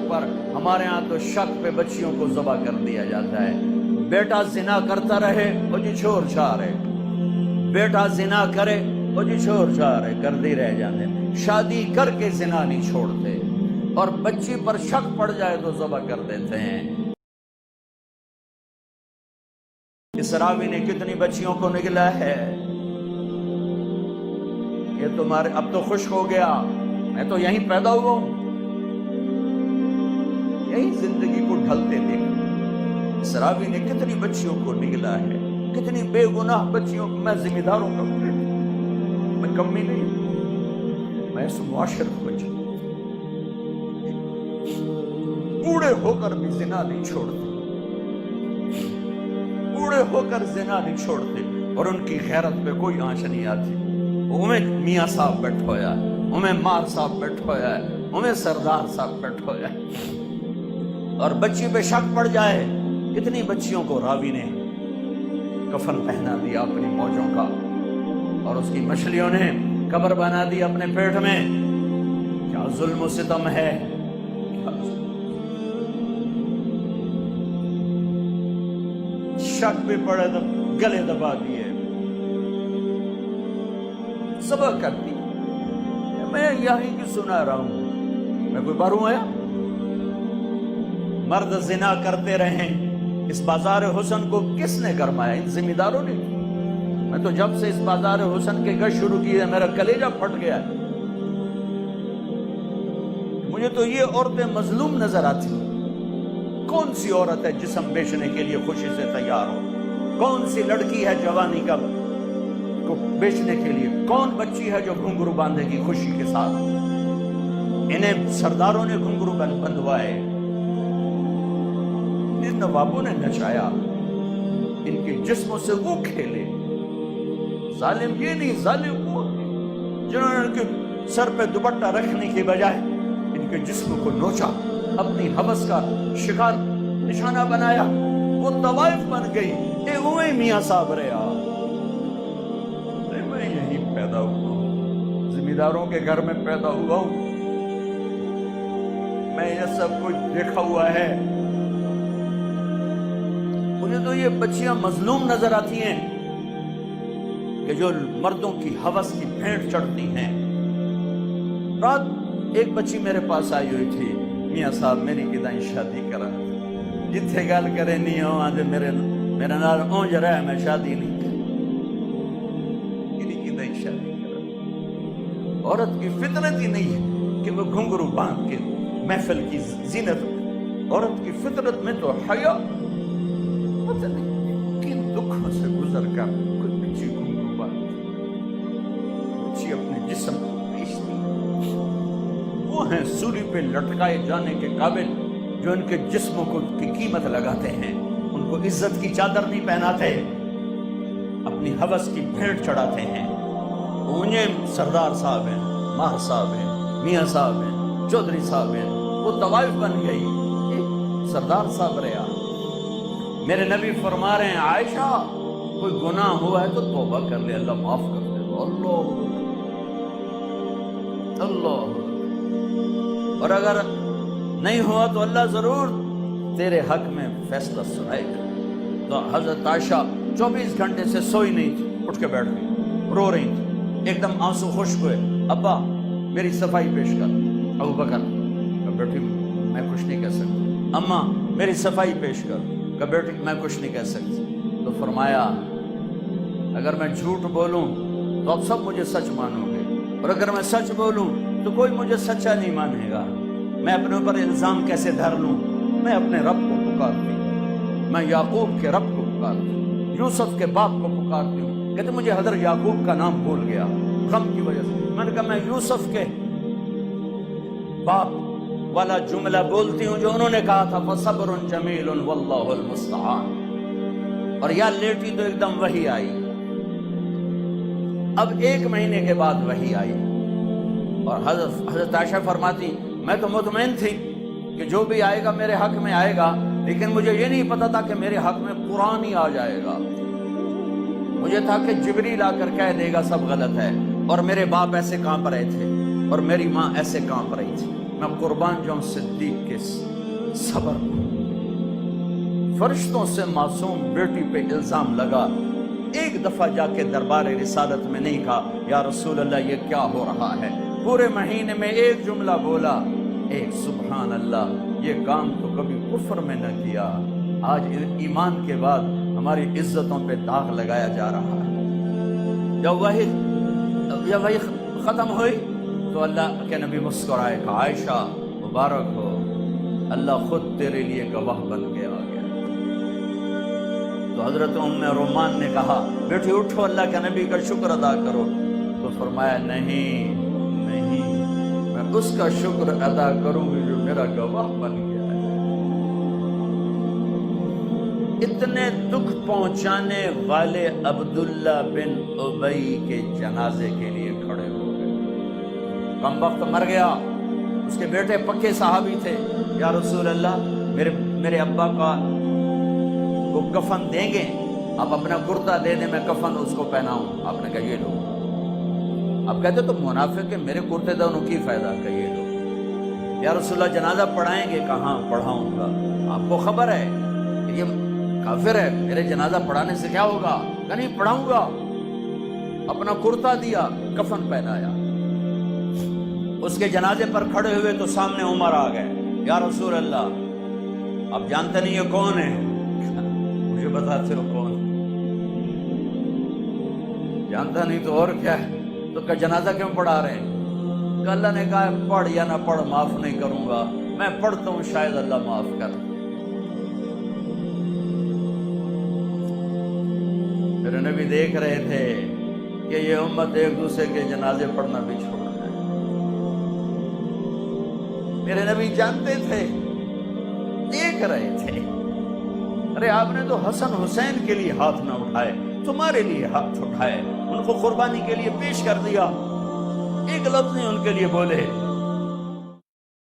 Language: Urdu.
پر. ہمارے ہاں تو شک پہ بچیوں کو ذبح کر دیا جاتا ہے. بیٹا زنا کرتا رہے وہ جی چھوڑ چھاڑ ہے, بیٹا زنا کرے وہ جی چھوڑ چھاڑ ہے, کردی رہ جاتے. شادی کر کے زنا نہیں چھوڑتے, اور بچی پر شک پڑ جائے تو ذبح کر دیتے ہیں. اس راوی نے کتنی بچیوں کو نگلا ہے. یہ تمہارے اب تو خشک ہو گیا, میں تو یہیں پیدا ہوا ہوں, یہی زندگی کو ڈھلتے دیکھ. اس راوی نے کتنی بچیوں کو نگلا ہے, کتنی بے گناہ بچیوں کو. میں ذمہ داروں کا میں کمی نہیں, میں اس معاشرے کو بچ بوڑھے ہو کر بھی زنا نہیں چھوڑتے, بوڑھے ہو کر زنا نہیں چھوڑتے, اور ان کی غیرت پہ کوئی آنچ نہیں آتی. ہمیں میاں صاحب بیٹھ ہویا ہے, ہمیں مار صاحب بیٹھ ہویا ہے, ہمیں سردار صاحب بیٹھ ہویا ہے, اور بچی پہ شک پڑ جائے. کتنی بچیوں کو راوی نے کفن پہنا دیا اپنی موجوں کا, اور اس کی مچھلیوں نے قبر بنا دی اپنے پیٹ میں. کیا ظلم و ستم ہے, شک بھی پڑے تو گلے دبا دیے, صبر کرتی. میں یہیں کی سنا رہا ہوں, میں کوئی باروں آیا. مرد زنا کرتے رہیں, اس بازار حسن کو کس نے گرمایا؟ ان ذمہ داروں نے. میں تو جب سے اس بازار حسن کے گشت شروع کی ہے میرا کلیجہ پھٹ گیا ہے. مجھے تو یہ عورتیں مظلوم نظر آتی ہیں. کون سی عورت ہے جسم بیچنے کے لیے خوشی سے تیار ہو؟ کون سی لڑکی ہے جوانی کا کو بیچنے کے لیے؟ کون بچی ہے جو گھنگرو باندھے گی خوشی کے ساتھ؟ انہیں سرداروں نے گھنگرو بندھوائے, ان نوابوں نے نچایا, ان کے جسموں سے وہ کھیلے. ظالم یہ نہیں, ظالم وہ جنہوں نے ان کے سر پہ دوپٹہ رکھنے کی بجائے ان کے جسم کو نوچا, اپنی ہوس کا شکار نشانہ بنایا. وہ طوائف بن گئی. اے اوے میاں صاحب رہا, میں یہیں پیدا ہوا ہوں, ذمہ داروں کے گھر میں پیدا ہوا ہوں, میں یہ سب کچھ دیکھا ہوا ہے. مجھے تو یہ بچیاں مظلوم نظر آتی ہیں کہ جو مردوں کی ہوس کی بھینٹ چڑھتی ہیں. رات ایک بچی میرے پاس آئی ہوئی تھی, میاں صاحب میری کدائیں شادی کرا, جتھے گل کرے نہیں ہو آج میرے نال اونج رہا ہے, میں شادی نہیں کدائیں شادی کرا. عورت کی فطرت ہی نہیں ہے کہ وہ گھنگرو باندھ کے محفل کی زینت. عورت کی فطرت میں تو حیا, پتہ نہیں کن دکھوں سے گزر کر کوئی بچی گھنگرو باندھ, بچی اپنے جسم کو بیچتی. وہ ہیں سولی پہ لٹکائے جانے کے قابل جو ان کے جسموں کو کی قیمت لگاتے ہیں, ان کو عزت کی چادر نہیں پہناتے, اپنی ہوس کی بھیڑ چڑھاتے ہیں. انہیں سردار صاحب ہیں, ماہ صاحب ہیں, میاں صاحب ہیں, چودھری صاحب ہیں, وہ طوائف بن گئی. سردار صاحب رہا. میرے نبی فرما رہے ہیں عائشہ کوئی گناہ ہوا ہے تو توبہ کر لے, اللہ معاف کر دے. اللہ اللہ, اور اگر نہیں ہوا تو اللہ ضرور تیرے حق میں فیصلہ سنائے گا. تو حضرت عائشہ 24 گھنٹے سے سوئی نہیں تھی, اٹھ کے بیٹھ گئی, رو رہی تھی, ایک دم آنسو خشک ہوئے. ابا میری صفائی پیش کر. ابو بکر بیٹھی میں کچھ نہیں کہہ سکتی. اماں میری صفائی پیش کر. بیٹی میں کچھ نہیں کہہ سکتی. تو فرمایا اگر میں جھوٹ بولوں تو اب سب مجھے سچ مانو گے, اور اگر میں سچ بولوں تو کوئی مجھے سچا نہیں مانے گا. میں اپنے اوپر الزام کیسے دھر لوں؟ میں اپنے رب کو پکارتی ہوں, میں یعقوب کے رب کو پکارتی ہوں, یوسف کے باپ کو پکارتی ہوں. کہتے مجھے حضرت یعقوب کا نام بھول گیا غم کی وجہ سے. میں نے کہا میں یوسف کے باپ والا جملہ بولتی ہوں جو انہوں نے کہا تھا فصبر جمیل واللہ المستعان. اور یا لیٹی تو ایک دم وحی آئی. اب 1 مہینے کے بعد وحی آئی, اور حضرت عائشہ فرماتی میں تو مطمئن تھی کہ جو بھی آئے گا میرے حق میں آئے گا, لیکن مجھے یہ نہیں پتا تھا کہ میرے حق میں قرآن ہی آ جائے گا. مجھے تھا کہ جبریل آ کر کہہ دے گا سب غلط ہے, اور میرے باپ ایسے کانپ رہے تھے اور میری ماں ایسے کانپ رہی تھی. میں قربان جاؤں صدیق کے صبر کو۔ فرشتوں سے معصوم بیٹی پہ الزام لگا، ایک دفعہ جا کے دربار رسالت میں نہیں کہا یا رسول اللہ یہ کیا ہو رہا ہے، پورے مہینے میں ایک جملہ بولا، ایک سبحان اللہ، یہ کام تو کبھی کفر میں نہ کیا، آج ایمان کے بعد ہماری عزتوں پہ داغ لگایا جا رہا ہے۔ جب وہی ختم ہوئی تو اللہ کے نبی مسکرائے کہ عائشہ مبارک ہو، اللہ خود تیرے لیے گواہ بن کے آ گیا۔ تو حضرت ام رومان نے کہا بیٹی اٹھو، اللہ کے نبی کا شکر ادا کرو۔ تو فرمایا نہیں، میں اس کا شکر ادا کروں گی جو میرا گواہ بن گیا ہے۔ اتنے دکھ پہنچانے والے عبداللہ بن ابی کے جنازے کے لیے کھڑے ہو گئے۔ کم وقت مر گیا، اس کے بیٹے پکے صحابی تھے، یا رسول اللہ میرے ابا کا کو کفن دیں گے، آپ اپنا کرتا دے دیں، میں کفن اس کو پہناؤں۔ آپ نے کہا یہ لو۔ اب کہتے تو منافق ہے، میرے کرتے دونوں کی فائدہ، کہ یہ لو۔ یا رسول اللہ جنازہ پڑھائیں گے؟ کہاں پڑھاؤں گا، آپ کو خبر ہے کہ یہ کافر ہے، میرے جنازہ پڑھانے سے کیا ہوگا؟ کہ نہیں پڑھاؤں گا۔ اپنا کرتا دیا، کفن پہنایا، اس کے جنازے پر کھڑے ہوئے تو سامنے عمر آ گئے، یا رسول اللہ آپ جانتے نہیں یہ کون ہے؟ مجھے بتاتے ہو کون؟ جانتا نہیں تو اور کیا ہے؟ تو کہ جنازہ کیوں پڑھا رہے ہیں؟ کہ اللہ نے کہا پڑھ یا نہ پڑھ معاف نہیں کروں گا، میں پڑھتا ہوں شاید اللہ معاف کر۔ میرے نبی دیکھ رہے تھے کہ یہ امت ایک دوسرے کے جنازے پڑھنا بھی چھوڑ دے۔ میرے نبی جانتے تھے، دیکھ رہے تھے۔ ارے آپ نے تو حسن حسین کے لیے ہاتھ نہ اٹھائے، تمہارے لیے ہاتھ اٹھائے، ان کو قربانی کے لیے پیش کر دیا، ایک لفظ نہیں ان کے لیے بولے۔